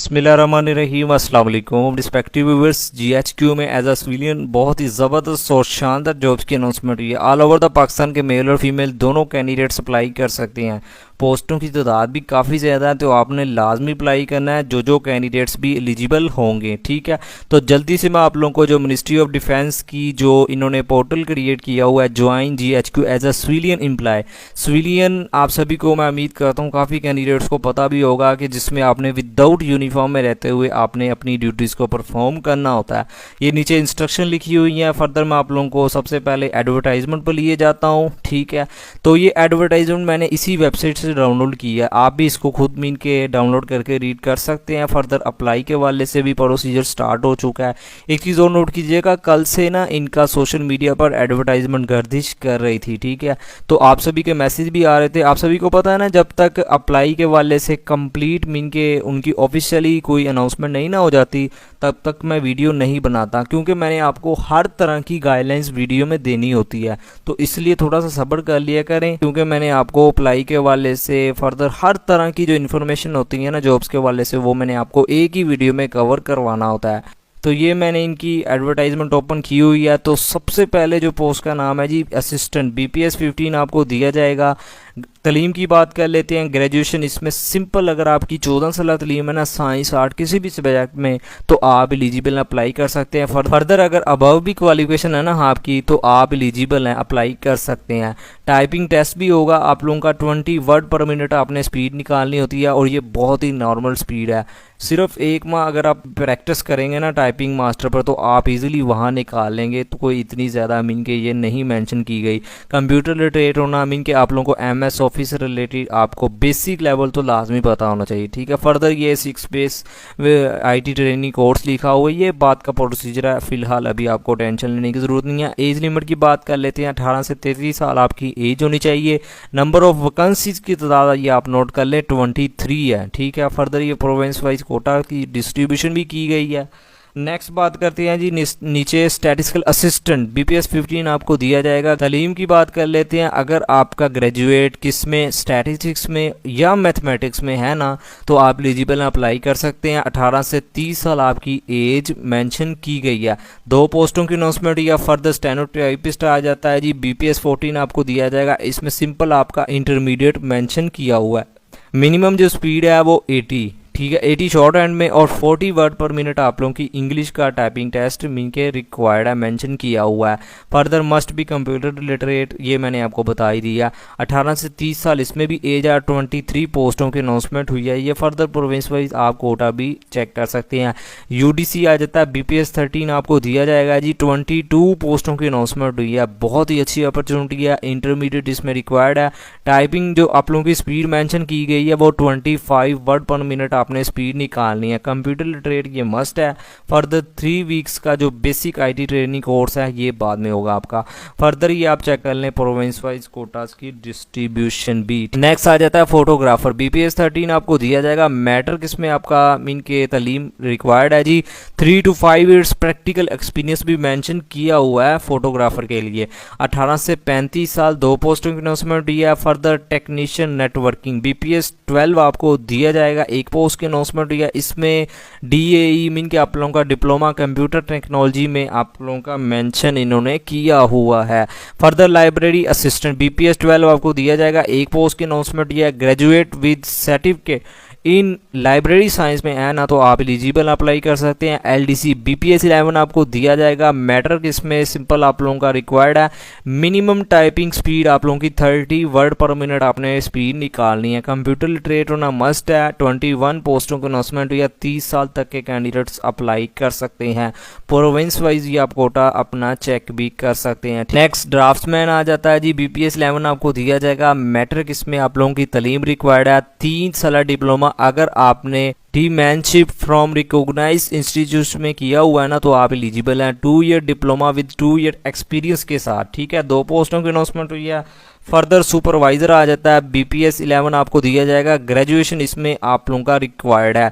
बिस्मिल्लाहिर्रहमानिर्रहीम अस्सलाम वालेकुम रिस्पेक्टिव व्यूअर्स। जीएचक्यू में एज अ सिविलियन बहुत ही ज़बरदस्त और शानदार जॉब्स की अनाउंसमेंट हुई है। ऑल ओवर द पाकिस्तान के मेल और फीमेल दोनों कैंडिडेट्स अप्लाई कर सकते हैं। पोस्टों की तादाद भी काफ़ी ज़्यादा है, तो आपने लाजमी अप्लाई करना है, जो कैंडिडेट्स भी एलिजिबल होंगे। ठीक है, तो जल्दी से मैं आप लोगों को जो मिनिस्ट्री ऑफ डिफेंस की जो इन्होंने पोर्टल क्रिएट किया हुआ है, join GHQ as a civilian employ. Civilian आप सभी को मैं उम्मीद करता हूँ काफ़ी कैंडिडेट्स को पता भी होगा कि जिसमें आपने विदाउट यूनिफॉर्म में रहते हुए आपने अपनी ड्यूटीज़ को परफॉर्म करना होता है। ये नीचे इंस्ट्रक्शन लिखी हुई है। फर्दर मैं आप लोगों को सबसे पहले एडवर्टाइजमेंट पर लिए जाता हूँ। ठीक है, तो ये एडवर्टाइजमेंट मैंने इसी वेबसाइट से डाउनलोड किया है, आप भी इसको खुद मीन के डाउनलोड करके रीड कर सकते हैं। फर्दर अप्लाई के वाले से भी प्रोसीजर स्टार्ट हो चुका है। एक चीज़ और नोट कीजिएगा, कल से ना इनका सोशल मीडिया पर एडवर्टाइजमेंट गर्दिश कर रही थी। ठीक है, तो आप सभी के मैसेज भी आ रहे थे। आप सभी को पता है ना, जब तक अप्लाई के वाले से कंप्लीट मीन के उनकी ऑफिशियली कोई अनाउंसमेंट नहीं ना हो जाती, तब तक मैं वीडियो नहीं बनाता, क्योंकि मैंने आपको हर तरह की गाइडलाइंस वीडियो में देनी होती है। तो इसलिए थोड़ा सा सब्र कर लिया करें, क्योंकि मैंने आपको अप्लाई के वाले से फर्दर हर तरह की जो इन्फॉर्मेशन होती है ना जॉब्स के वाले से, वो मैंने आपको एक ही वीडियो में कवर करवाना होता है। तो ये मैंने इनकी एडवर्टाइजमेंट ओपन की हुई है। तो सबसे पहले जो पोस्ट का नाम है जी असिस्टेंट BPS 15 आपको दिया जाएगा। तलीम की बात कर लेते हैं। ग्रेजुएशन इसमें सिंपल, अगर आपकी 14 साल तलीम है ना, साइंस आर्ट किसी भी सब्जेक्ट में, तो आप एलिजिबल अप्लाई कर सकते हैं। फर्दर अगर अबव भी क्वालिफिकेशन है ना आपकी, तो आप एलिजिबल हैं, अप्लाई कर सकते हैं। टाइपिंग टेस्ट भी होगा आप लोगों का। 20 वर्ड पर मिनट आपने स्पीड निकालनी होती है, और ये बहुत ही नॉर्मल स्पीड है। सिर्फ एक माह अगर आप प्रैक्टिस करेंगे ना टाइपिंग मास्टर पर, तो आप इजीली वहाँ निकाल लेंगे। तो कोई इतनी ज़्यादा मीन के ये नहीं मेंशन की गई। कंप्यूटर लिटरेट होना मीन के आप लोगों को MS ऑफिस से रिलेटेड आपको बेसिक लेवल तो लाजमी पता होना चाहिए। ठीक है, फर्दर ये 6 बेस IT ट्रेनिंग कोर्स लिखा हुआ है। ये बात का प्रोसीजर है, फिलहाल अभी आपको टेंशन लेने की ज़रूरत नहीं है। एज लिमिट की बात कर लेते हैं। 18 से 33 साल आपकी एज होनी चाहिए। नंबर ऑफ वैकेंसीज की तादाद ये आप नोट कर लें, 23 है। ठीक है, फर्दर ये प्रोविंस वाइज कोटा की डिस्ट्रीब्यूशन भी की गई है। नेक्स्ट बात करते हैं जी नीचे स्टैटिस्टिकल असिस्टेंट BPS 15 आपको दिया जाएगा। तालीम की बात कर लेते हैं। अगर आपका ग्रेजुएट किस में, स्टैटिस्टिक्स में या मैथमेटिक्स में है ना, तो आप एलिजिबल अप्लाई कर सकते हैं। 18 से 30 साल आपकी एज मेंशन की गई है। 2 पोस्टों की अनाउंसमेंट या फर्दर स्टेनोटाइपिस्ट आ जाता है जी। BPS 14 आपको दिया जाएगा। इसमें सिंपल आपका इंटरमीडिएट मेंशन किया हुआ है। मिनिमम जो स्पीड है वो 80, ठीक है, 80 शॉर्ट हैंड में, और 40 वर्ड पर मिनट आप लोगों की इंग्लिश का टाइपिंग टेस्ट मीन के रिक्वायर्ड है, मेंशन किया हुआ है। Further must be computer literate, ये मैंने आपको बता ही दिया। 18 से 30 साल इसमें भी एज है। 23 पोस्टों की अनाउंसमेंट हुई है। ये फर्दर प्रोविंस वाइज आप कोटा भी चेक कर सकते हैं। UDC आ जाता है। BPS 13 आपको दिया जाएगा जी। 22 पोस्टों की अनाउंसमेंट हुई है। बहुत ही अच्छी अपॉर्चुनिटी है। इंटरमीडिएट इसमें रिक्वायर्ड है। टाइपिंग जो आप लोगों की स्पीड मेंशन की गई है वो 25 वर्ड पर मिनट आपने स्पीड निकालनी है। कंप्यूटर लिटरेट ये मस्ट है। फर्दर 3 वीक्स का जो बेसिक IT ट्रेनिंग कोर्स है ये बाद में होगा आपका। फर्दर ये आप चेक कर लें प्रोविंस वाइज कोटास की डिस्ट्रीब्यूशन भी। नेक्स्ट आ जाता है फोटोग्राफर। BPS 13 आपको दिया जाएगा। मैटर किसमें आपका मीन के तालीम रिक्वायर्ड है जी। 3 to 5 ईयर्स प्रैक्टिकल एक्सपीरियंस भी मेंशन किया हुआ है फोटोग्राफर के लिए। 18 से 35 साल 2 पोस्टों की अनाउंसमेंट दी है। फर्दर टेक्नीशियन नेटवर्किंग BPS 12 आपको दिया जाएगा। 1 पोस्ट की अनाउंसमेंट हुई है। इसमें DAE मीन के आप लोगों का डिप्लोमा कंप्यूटर टेक्नोलॉजी में आप लोगों का मेंशन इन्होंने किया हुआ है। फर्दर लाइब्रेरी असिस्टेंट BPS 12 आपको दिया जाएगा। 1 पोस्ट की अनाउंसमेंट दिया है। Graduate with certificate in library science में है ना, तो आप एलिजिबल अप्लाई कर सकते हैं। LDC BPS 11 आपको दिया जाएगा। मैटर किसमें सिंपल आप लोगों का रिक्वायर्ड है। मिनिमम टाइपिंग स्पीड आप लोगों की 30 वर्ड पर मिनट आपने स्पीड निकालनी है। कंप्यूटर लिटरेट होना मस्ट है। 21 पोस्टों की अनाउंसमेंट या 30 साल तक के कैंडिडेट्स अप्लाई कर सकते हैं। प्रोविंस वाइज ये आप कोटा अपना चेक भी कर सकते हैं। नेक्स्ट ड्राफ्ट्समैन आ जाता है जी। BPS 11 आपको दिया जाएगा। मैटर किसमें आप लोगों की तालीम रिक्वायर्ड है। 3 साल डिप्लोमा अगर आपने डीमैनशिप फ्रॉम रिकॉग्नाइज इंस्टीट्यूट में किया हुआ है ना, तो आप एलिजिबल हैं। 2 year diploma with 2 year experience के साथ। ठीक है, 2 पोस्टों की अनाउंसमेंट हुई है। फर्दर सुपरवाइजर आ जाता है। BPS 11 आपको दिया जाएगा। ग्रेजुएशन इसमें आप लोगों का रिक्वायर्ड है।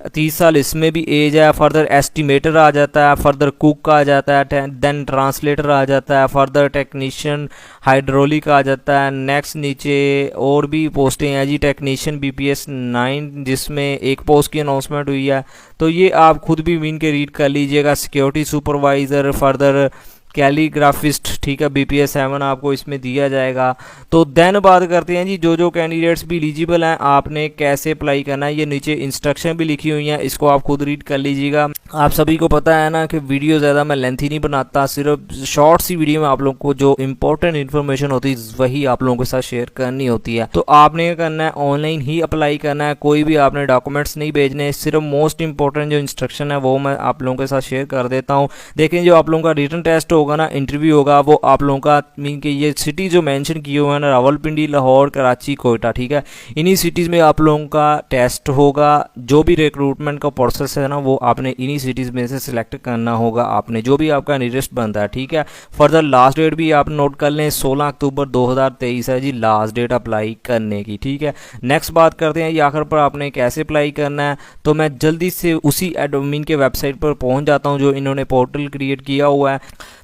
30 साल इसमें भी एज है। फर्दर एस्टिमेटर आ जाता है, फर्दर कुक आ जाता है, देन ट्रांसलेटर आ जाता है, फर्दर टेक्नीशियन हाइड्रोलिक आ जाता है। नेक्स्ट नीचे और भी पोस्टें हैं जी, टेक्नीशियन BPS 9 जिसमें एक पोस्ट की अनाउंसमेंट हुई है, तो ये आप खुद भी मीन के रीड कर लीजिएगा। सिक्योरिटी सुपरवाइज़र, फर्दर कैलीग्राफिस्ट, ठीक है, BPS 7 आपको इसमें दिया जाएगा। तो देन बात करते हैं जी जो जो कैंडिडेट्स भी एलिजिबल हैं आपने कैसे अप्लाई करना है। ये नीचे इंस्ट्रक्शन भी लिखी हुई हैं, इसको आप खुद रीड कर लीजिएगा। आप सभी को पता है ना कि वीडियो ज़्यादा मैं लेंथी नहीं बनाता, सिर्फ शॉर्ट सी वीडियो में आप लोगों को जो इंपॉर्टेंट इन्फॉर्मेशन होती है वही आप लोगों के साथ शेयर करनी होती है। तो आपने क्या करना है, ऑनलाइन ही अप्लाई करना है, कोई भी आपने डॉक्यूमेंट्स नहीं भेजने। सिर्फ मोस्ट इंपॉर्टेंट जो इंस्ट्रक्शन है वो मैं आप लोगों के साथ शेयर कर देता हूँ। देखें, जो आप लोगों का रिटन टेस्ट होगा ना, इंटरव्यू होगा, वो आप लोगों का मीन के ये सिटी जो मेंशन किए हुए हैं ना, रावलपिंडी, लाहौर, कराची, कोयटा, ठीक है, इन्हीं सिटीज़ में आप लोगों का टेस्ट होगा। जो भी रिक्रूटमेंट का प्रोसेस है ना वो आपने इन्हीं सिटीज़ में से सिलेक्ट करना होगा, आपने जो भी आपका नियरेस्ट बनता है, ठीक है। फर्दर लास्ट डेट भी आप नोट कर लें, 16 अक्टूबर 2023 है जी लास्ट डेट अप्लाई करने की, ठीक है। नेक्स्ट बात करते हैं ये आखिर पर आपने कैसे अप्लाई करना है। तो मैं जल्दी से उसी एडमिन के वेबसाइट पर पहुंच जाता हूं जो इन्होंने पोर्टल क्रिएट किया हुआ है।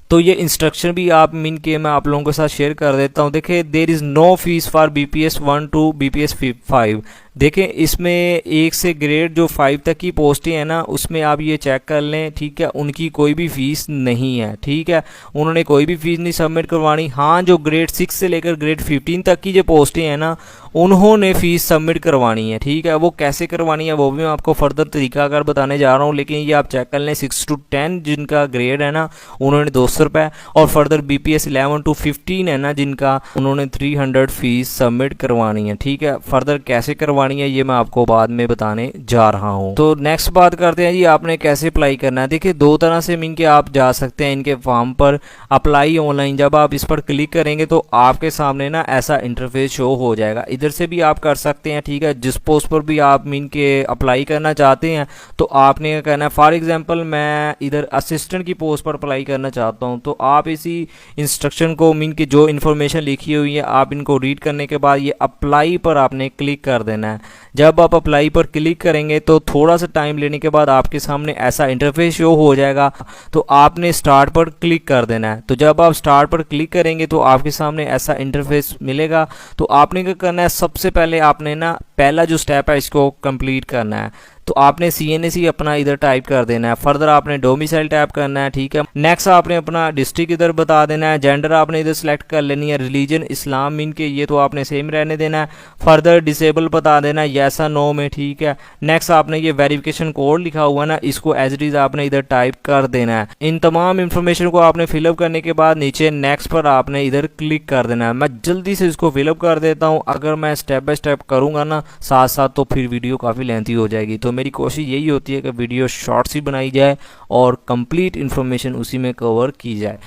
तो ये इंस्ट्रक्शन भी आप मीन के मैं आप लोगों के साथ शेयर कर देता हूँ। देखिए, there is no fees for BPS 1 to BPS 5। देखें, इसमें 1 से ग्रेड जो 5 तक की पोस्टें हैं ना, उसमें आप ये चेक कर लें, ठीक है, उनकी कोई भी फ़ीस नहीं है, ठीक है, उन्होंने कोई भी फ़ीस नहीं सबमिट करवानी। हाँ, जो ग्रेड 6 से लेकर ग्रेड 15 तक की जो पोस्टें हैं ना, उन्होंने फ़ीस सबमिट करवानी है, ठीक है। वो कैसे करवानी है वो भी मैं आपको फर्दर तरीका अगर बताने जा रहा हूँ, लेकिन ये आप चेक कर लें। 6 to 10 जिनका ग्रेड है ना, उन्होंने 200 रुपये, और फर्दर BPS 11 to 15 है ना जिनका, उन्होंने 300 फ़ीस सबमिट करवानी है, ठीक है। फर्दर कैसे करवानी है ये मैं आपको बाद में बताने जा रहा हूं। तो नेक्स्ट बात करते हैं जी आपने कैसे अप्लाई करना है। देखिए, 2 तरह से मीन के आप जा सकते हैं इनके फॉर्म पर, अप्लाई ऑनलाइन। जब आप इस पर क्लिक करेंगे तो आपके सामने ना ऐसा इंटरफेस शो हो जाएगा, इधर से भी आप कर सकते हैं, ठीक है। जिस पोस्ट पर भी आप मीन के अप्लाई करना चाहते हैं तो आपने क्या करना है, फॉर एग्जाम्पल मैं इधर असिस्टेंट की पोस्ट पर अप्लाई करना चाहता हूँ, तो आप इसी इंस्ट्रक्शन को मीन की जो इन्फॉर्मेशन लिखी हुई है आप इनको रीड करने के बाद ये अप्लाई पर आपने क्लिक कर देना है। जब आप अप्लाई पर क्लिक करेंगे तो थोड़ा सा टाइम लेने के बाद आपके सामने ऐसा इंटरफेस शो हो जाएगा, तो आपने स्टार्ट पर क्लिक कर देना है। तो जब आप स्टार्ट पर क्लिक करेंगे तो आपके सामने ऐसा इंटरफेस मिलेगा। तो आपने क्या करना है, सबसे पहले आपने ना पहला जो स्टेप है इसको कंप्लीट करना है। तो आपने CNAC अपना इधर टाइप कर देना है, फर्दर आपने डोमिसाइल टाइप करना है, ठीक है। नेक्स्ट आपने अपना डिस्ट्रिक्ट इधर बता देना है, जेंडर आपने इधर सेलेक्ट कर लेनी है, रिलीजन इस्लाम मीन के ये तो आपने सेम रहने देना है। फर्दर डिसेबल बता देना है, यस या नो में, ठीक है। नेक्स्ट आपने ये वेरिफिकेशन कोड लिखा हुआ है ना, इसको एज इट इज आपने इधर टाइप कर देना है। इन तमाम इन्फॉर्मेशन को आपने फिलअप करने के बाद नीचे नेक्स्ट पर आपने इधर क्लिक कर देना है। मैं जल्दी से इसको फिलअप कर देता हूँ, अगर मैं स्टेप बाय स्टेप करूँगा ना साथ साथ तो फिर वीडियो काफ़ी लेंथी हो जाएगी। तो मेरी कोशिश यही होती है कि वीडियो शॉर्ट सी बनाई जाए और कंप्लीट इन्फॉर्मेशन उसी में कवर की जाए।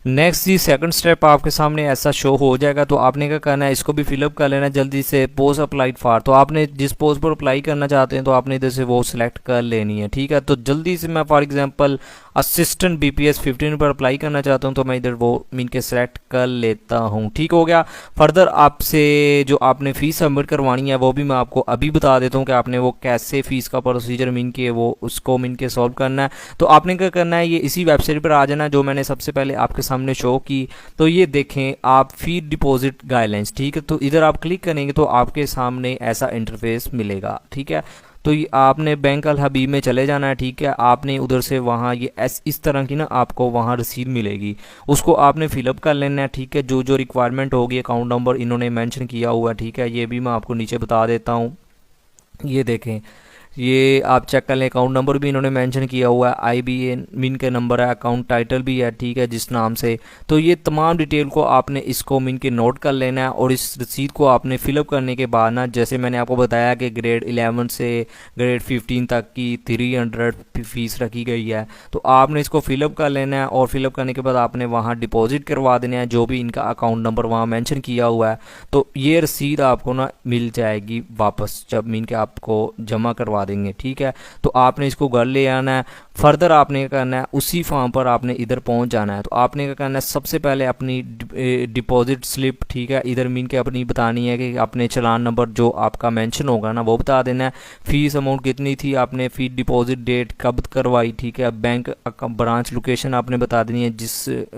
नेक्स्ट जी सेकंड स्टेप आपके सामने ऐसा शो हो जाएगा, तो आपने क्या करना है, इसको भी फिलअप कर लेना है जल्दी से। पोस्ट अप्लाइड फॉर, तो आपने जिस पोस्ट पर अप्लाई करना चाहते हैं तो आपने इधर से वो सिलेक्ट कर लेनी है, ठीक है। तो जल्दी से मैं फॉर एग्जांपल असिस्टेंट BPS 15 पर अप्लाई करना चाहता हूं, तो मैं इधर वो मीन के सिलेक्ट कर लेता हूं, ठीक हो गया। फर्दर आपसे जो आपने फ़ीस सबमिट करवानी है वो भी मैं आपको अभी बता देता हूं कि आपने वो कैसे फ़ीस का प्रोसीजर मीन के वो उसको मीन के सॉल्व करना है। तो आपने क्या करना है, ये इसी वेबसाइट पर आ जाना जो मैंने सबसे पहले आपके सामने शो की। तो ये देखें आप फी डिपॉजिट गाइडलाइंस, ठीक है। तो इधर आप क्लिक करेंगे तो आपके सामने ऐसा इंटरफेस मिलेगा, ठीक है। तो ये आपने बैंक अल हबीब में चले जाना है, ठीक है। आपने उधर से वहाँ ये इस तरह की ना आपको वहाँ रसीद मिलेगी, उसको आपने फिलअप कर लेना है, ठीक है। जो जो रिक्वायरमेंट होगी, अकाउंट नंबर इन्होंने मेंशन किया हुआ है, ठीक है। ये भी मैं आपको नीचे बता देता हूँ, ये देखें, ये आप चेक कर लें। अकाउंट नंबर भी इन्होंने मेंशन किया हुआ है, IBN मिन का नंबर है, अकाउंट टाइटल भी है, ठीक है, जिस नाम से। तो ये तमाम डिटेल को आपने इसको मिन के नोट कर लेना है और इस रसीद को आपने फिलअप करने के बाद ना, जैसे मैंने आपको बताया कि ग्रेड 11 से ग्रेड 15 तक की 300 फीस रखी गई है, तो आपने इसको फिलअप कर लेना है और फिलअप करने के बाद आपने वहाँ डिपॉजिट करवा देना है जो भी इनका अकाउंट नंबर वहाँ मेंशन किया हुआ है। तो ये रसीद आपको ना मिल जाएगी वापस जब मिन के आपको जमा करवा करवा देंगे। ठीक है, तो आपने इसको घर ले आना है। फर्दर आपने क्या करना है, उसी फॉर्म पर आपने इधर पहुंच जाना है। तो आपने क्या करना है, सबसे पहले अपनी डिपॉजिट स्लिप, ठीक है, इधर मीन के अपनी बतानी है कि आपने चालान नंबर जो आपका मेंशन होगा ना वो बता देना है। फीस अमाउंट कितनी थी, आपने फी डिपॉजिट डेट कब करवाई, ठीक है, बैंक ब्रांच लोकेशन आपने बता देनी है जिस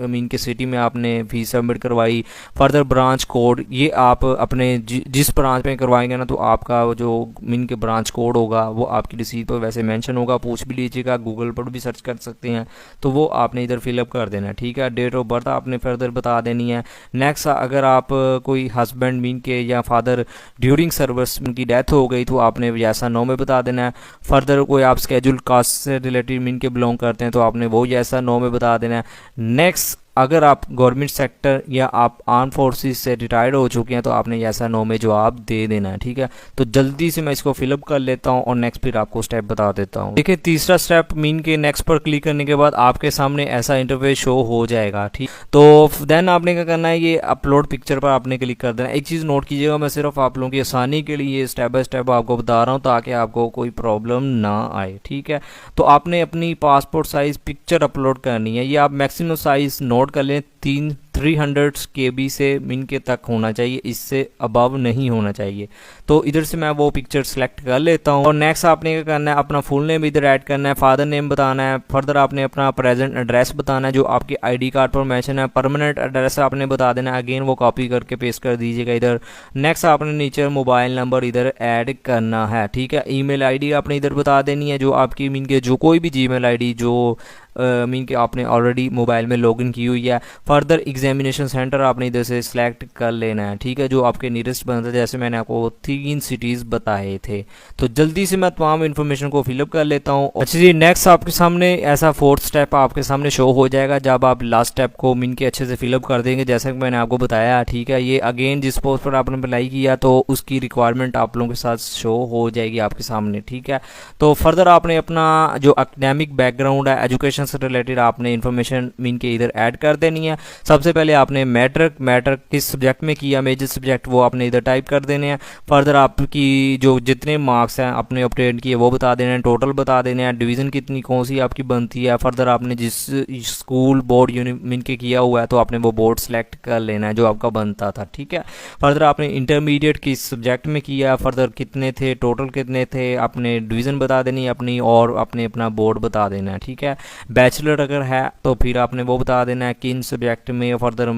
मीन के सिटी में आपने फीस सबमिट करवाई। फर्दर ब्रांच कोड, ये आप अपने जिस ब्रांच में करवाएंगे ना तो आपका जो मीन के ब्रांच कोड होगा वो आपकी रिसीट पर वैसे मेंशन होगा, पूछ भी लीजिएगा, गूगल पर भी सर्च कर सकते हैं, तो वो आपने इधर फिलअप कर देना है। ठीक है, डेट ऑफ बर्थ आपने फर्दर बता देनी है। नेक्स्ट, अगर आप कोई हस्बैंड मीन के या फादर ड्यूरिंग सर्विस उनकी डेथ हो गई तो आपने जैसा नो में बता देना है। फर्दर कोई आप स्केड्यूल कास्ट से रिलेटेड मीन के बिलोंग करते हैं तो आपने वो जैसा नो में बता देना है। नेक्स्ट, अगर आप गवर्नमेंट सेक्टर या आप आर्म फोर्सेस से रिटायर्ड हो चुके हैं तो आपने ऐसा नो में जवाब दे देना है। ठीक है, तो जल्दी से मैं इसको फिलअप कर लेता हूं और नेक्स्ट फिर आपको स्टेप बता देता हूं। देखिए, तीसरा स्टेप, मीन के नेक्स्ट पर क्लिक करने के बाद आपके सामने ऐसा इंटरफेस शो हो जाएगा। ठीक, तो देन आपने क्या करना है, ये अपलोड पिक्चर पर आपने क्लिक कर देना है। एक चीज़ नोट कीजिएगा, मैं सिर्फ आप लोगों की आसानी के लिए स्टेप बाय स्टेप आपको बता रहा हूँ ताकि आपको कोई प्रॉब्लम ना आए। ठीक है, तो आपने अपनी पासपोर्ट साइज़ पिक्चर अपलोड करनी है। ये आप मैक्सिमम साइज़ नोट कर लें, 300 KB से मिन के तक होना चाहिए, इससे अबव नहीं होना चाहिए। तो इधर से मैं वो पिक्चर सेलेक्ट कर लेता हूँ। और नेक्स्ट आपने क्या करना है, अपना फुल नेम इधर ऐड करना है, फादर नेम बताना है। फर्दर आपने अपना प्रेजेंट एड्रेस बताना है जो आपके ID कार्ड पर मेंशन है। परमानेंट एड्रेस आपने बता देना है, अगेन वो कॉपी करके पेस्ट कर दीजिएगा इधर। नेक्स्ट आपने नीचे मोबाइल नंबर इधर ऐड करना है। ठीक है, ईमेल ID आपने इधर बता देनी है जो आपकी मीन के जो कोई भी Gmail ID जो मीन के आपने ऑलरेडी मोबाइल में लॉगिन की हुई है। फर्दर एग्जामिनेशन सेंटर आपने इधर से सिलेक्ट कर लेना है। ठीक है, जो आपके नियरेस्ट बनता है, जैसे मैंने आपको 3 सिटीज़ बताए थे। तो जल्दी से मैं तमाम इन्फॉर्मेशन को फिलअप कर लेता हूँ। अच्छा जी, नेक्स्ट आपके सामने ऐसा 4th स्टेप आपके सामने शो हो जाएगा जब आप लास्ट स्टेप को मीन के अच्छे से फिलअप कर देंगे जैसा कि मैंने आपको बताया। ठीक है, ये अगेन जिस पोस्ट पर आपने अप्लाई किया तो उसकी रिक्वायरमेंट आप लोगों के साथ शो हो जाएगी आपके सामने। ठीक है, तो फर्दर आपने अपना जो एकेडमिक बैकग्राउंड है, एजुकेशन से रिलेटेड आपने इन्फॉर्मेशन मीन के इधर ऐड कर देनी है। सबसे पहले आपने मैट्रिक किस सब्जेक्ट में किया, मेजर सब्जेक्ट, वो आपने इधर टाइप कर देने हैं। फर्दर आपकी जो जितने मार्क्स हैं आपने ऑब्टेन किए वो बता देने हैं, टोटल बता देने हैं, डिवीज़न कितनी कौन सी आपकी बनती है। फर्दर आपने जिस स्कूल बोर्ड मीन के किया हुआ है तो आपने वो बोर्ड सेलेक्ट कर लेना है जो आपका बनता था। ठीक है, फर्दर आपने इंटरमीडिएट किस सब्जेक्ट में किया, फर्दर कितने थे, टोटल कितने थे, आपने डिवीज़न बता देनी है अपनी और आपने अपना बोर्ड बता देना है। ठीक है, बैचलर अगर है तो फिर आपने वो बता देना है किन सब्जेक्ट में, फर्दर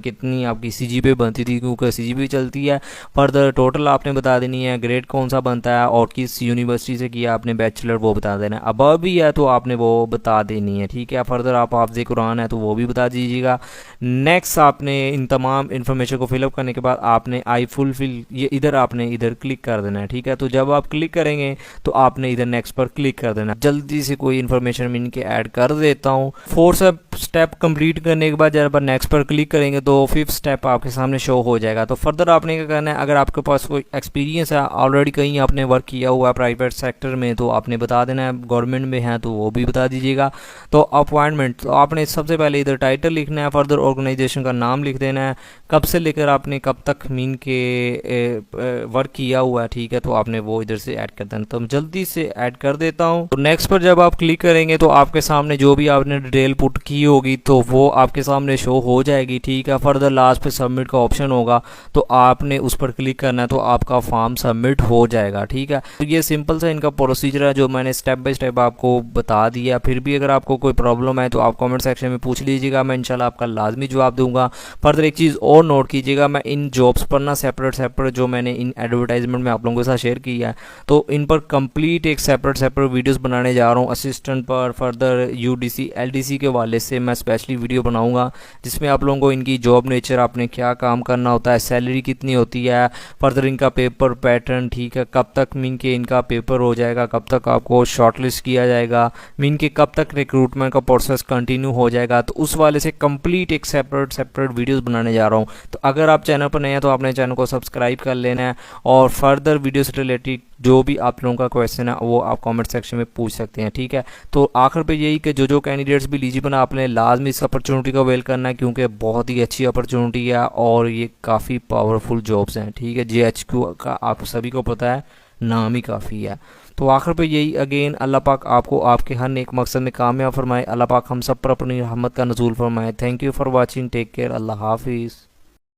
कितनी आपकी CGPA बनती थी क्योंकि CGPA चलती है। फर्दर टोटल आपने बता देनी है, ग्रेड कौन सा बनता है और किस यूनिवर्सिटी से किया आपने बैचलर वो बता देना है। अब भी है तो आपने वो बता देनी है। ठीक है, फर्दर आप हाफ़िज़ कुरान है तो वो भी बता दीजिएगा। नेक्स्ट आपने इन तमाम इन्फॉर्मेशन को फिलअप करने के बाद आपने आई फुलफिल ये इधर आपने इधर क्लिक कर देना है। ठीक है, तो जब आप क्लिक करेंगे तो आपने इधर नेक्स्ट पर क्लिक कर देना। जल्दी से कोई इन्फॉर्मेशन मैं इनके ऐड कर देता हूँ। 4th स्टेप कंप्लीट करने के बाद जब आप नेक्स्ट पर क्लिक करेंगे तो 5th स्टेप आपके सामने शो हो जाएगा। तो फर्दर आपने क्या करना है, अगर आपके पास कोई एक्सपीरियंस है, ऑलरेडी कहीं आपने वर्क किया हुआ है प्राइवेट सेक्टर में तो आपने बता देना है, गवर्नमेंट में है तो वो भी बता दीजिएगा। तो अपॉइंटमेंट, तो आपने सबसे पहले इधर टाइटल लिखना है, फर्दर ऑर्गेनाइजेशन का नाम लिख देना है, कब से लेकर आपने कब तक मीन के वर्क किया हुआ है। ठीक है, तो आपने वो इधर से ऐड कर देना। तो मैं जल्दी से ऐड कर देता हूँ। तो नेक्स्ट पर जब आप क्लिक करेंगे तो आपके सामने जो भी आपने डिटेल पुट की होगी तो वो आपके सामने शो हो जाएगी। ठीक है, फर्दर लास्ट पे सबमिट का ऑप्शन होगा तो आपने उस पर क्लिक करना है तो आपका फॉर्म सबमिट हो जाएगा। ठीक है, तो ये सिंपल सा इनका प्रोसीजर है जो मैंने स्टेप बाय स्टेप आपको बता दिया। फिर भी अगर आपको कोई प्रॉब्लम है तो आप कमेंट सेक्शन में पूछ लीजिएगा, मैं इंशाल्लाह आपका लाजमी जवाब दूंगा। फर्दर एक चीज़ और नोट कीजिएगा, मैं इन जॉब्स पर ना सेपरेट जो मैंने इन एडवर्टाइजमेंट में आप लोगों के साथ शेयर किया है तो इन पर कंप्लीट एक सेपरेट वीडियोस बनाने जा रहा हूँ असिस्टेंट पर। फर्दर UDC LDC के वाले से मैं स्पेशली वीडियो बनाऊंगा जिसमें आप लोगों को इनकी जॉब नेचर, आपने क्या काम करना होता है, सैलरी कितनी होती है, फर्दर इनका पेपर पैटर्न, ठीक है, कब तक मीन के इनका पेपर हो जाएगा, कब तक आपको शॉर्टलिस्ट किया जाएगा, मीन के कब तक रिक्रूटमेंट का प्रोसेस कंटिन्यू हो जाएगा। तो उस वाले से कंप्लीट एक सेपरेट वीडियोस बनाने जा रहा हूँ। तो अगर आप चैनल पर नए हैं तो आपने चैनल को सब्सक्राइब कर लेना है और फर्दर वीडियो से रिलेटेड जो भी आप लोगों का क्वेश्चन है वो आप कमेंट सेक्शन में पूछ सकते हैं। ठीक है, तो आखिर पे यही कि जो कैंडिडेट्स भी एलिजिबल हैं आपने लाजमी इस अपॉर्चुनिटी का वेल करना है क्योंकि बहुत ही अच्छी अपॉर्चुनिटी है और ये काफ़ी पावरफुल जॉब्स हैं। ठीक है, GHQ का आप सभी को पता है नाम ही काफ़ी है। तो आखिर पे यही अगेन अल्लाह पाक आपको आपके हर नेक मकसद में कामयाब फरमाए। अल्लाह पाक हम सब पर अपनी रहमत का नज़ूल फरमाए। Thank you for watching, take care, अल्लाह हाफिज़।